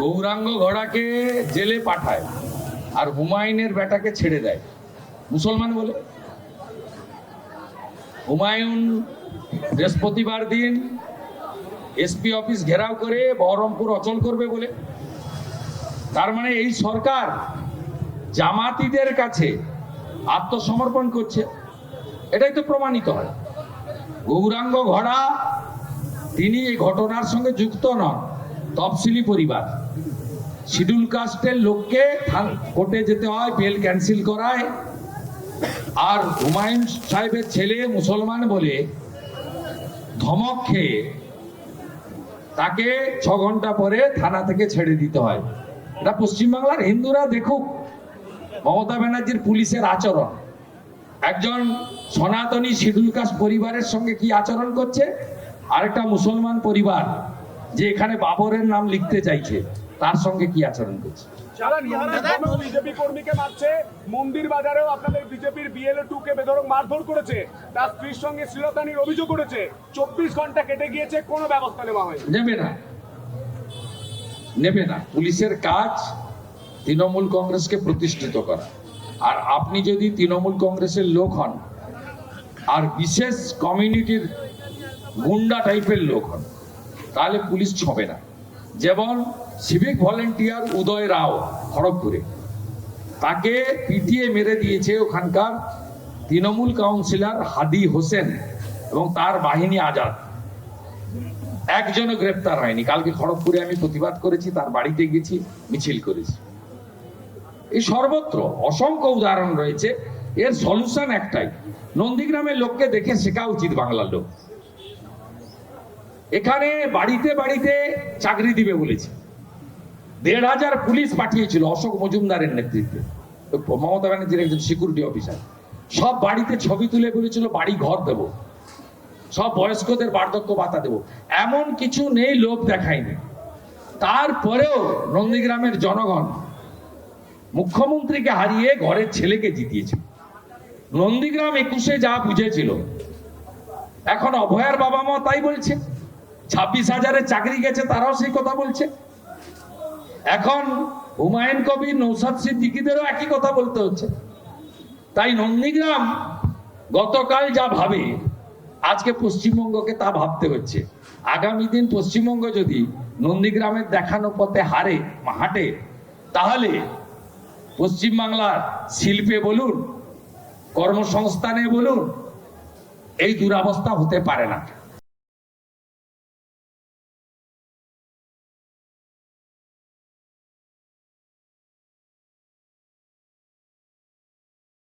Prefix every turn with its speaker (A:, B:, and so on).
A: গৌরাঙ্গ ঘোড়াকে জেলে পাঠায় আর হুমায়ুনের বেটাকে ছেড়ে দেয় মুসলমান বলে। হুমায়ুন বৃহস্পতিবার দিন এসপি অফিস ঘেরাও করে বহরমপুর অচল করবে বলে। তার মানে এই সরকার জামাতিদের কাছে আত্মসমর্পণ করছে, এটাই তো প্রমাণিত হয়। গৌরাঙ্গ ঘোড়া তিনি এই ঘটনার সঙ্গে যুক্ত নন, তফসিলি পরিবার, শিডিউল কাস্টের লোককে কোর্টে যেতে হয়, বেল ক্যান্সেল করায়। আর হুমায়ুন সাহেবের ছেলে মুসলমান বলে ধমক খেয়ে তাকে 6 ঘন্টা পরে থানা থেকে ছেড়ে দিতে হয়। এটা পশ্চিমবাংলার হিন্দুরা দেখুক মমতা ব্যানার্জির পুলিশের আচরণ, একজন সনাতনী শিডিউল কাস্ট পরিবারের সঙ্গে কি আচরণ করছে, আরেকটা মুসলমান পরিবার যে এখানে বাবরের নাম লিখতে চাইছে তার সঙ্গে কি আচরণ করছে।
B: বিজেপি কর্মীকে মারছে, মন্দির বাজারেও আপনাদের বিজেপির BLO-2 কে বেধড়ক মারধর করেছে, তার স্ত্রীর সঙ্গে শ্লীলতাহানির অভিযোগ করেছে। 24 ঘন্টা কেটে গিয়েছে, কোনো ব্যবস্থা নেওয়া হয়নি।
A: নেবে না। পুলিশের কাজ তৃণমূল কংগ্রেসকে প্রতিষ্ঠিত করা। আর আপনি যদি তৃণমূল কংগ্রেসের লোক হন আর বিশেষ কমিউনিটির গুন্ডা টাইপের লোক হন তাহলে পুলিশ ছবে না। যেমন সিভিক ভলেন্টিয়ার উদয় রাও খড়গপুরে, তাকে পিটিয়ে মেরে দিয়েছে ওখানকার তৃণমূল কাউন্সিলর হাদি হোসেন এবং তার বাহিনী আজাদ, একজনও গ্রেপ্তার হয়নি। কালকে খড়গপুরে আমি প্রতিবাদ করেছি, তার বাড়িতে গেছি, মিছিল করেছি। এই সর্বত্র অসংখ্য উদাহরণ রয়েছে। এর সলিউশন একটাই, নন্দীগ্রামের লোককে দেখে শেখা উচিত বাংলার লোক। এখানে বাড়িতে বাড়িতে চাকরি দিবে বলেছে, 1,500 পুলিশ পাঠিয়েছিল অশোক মজুমদারের নেতৃত্বে, মমতা ব্যানার্জির একজন সিকিউরিটি অফিসার। সব বাড়িতে ছবি তুলে বলেছিল বাড়ি ঘর দেব, সব বয়স্কদের বার্ধক্য ভাতা দেব। এমন কিছু নেই, লোভ দেখায়নি। তারপরেও নন্দীগ্রামের জনগণ মুখ্যমন্ত্রীকে হারিয়ে ঘরের ছেলেকে জিতিয়েছে। নন্দীগ্রাম 21-এ যা বুঝেছিল, এখন অভয়ার বাবা মা তাই বলছে। 26,000-এর চাকরি গেছে, তারাও সেই কথা বলছে। এখন হুমায়ুন কবির, নৌসাদ সিদ্দিকীদেরও একই কথা বলতে হচ্ছে। তাই নন্দীগ্রাম গতকাল যা ভাবে আজকে পশ্চিমবঙ্গকে তা ভাবতে হচ্ছে। আগামী দিন পশ্চিমবঙ্গ যদি নন্দীগ্রামের দেখানো পথে হাঁটে তাহলে পশ্চিমবাংলার শিল্পে বলুন, কর্মসংস্থানে বলুন, এই দুরবস্থা হতে পারে না।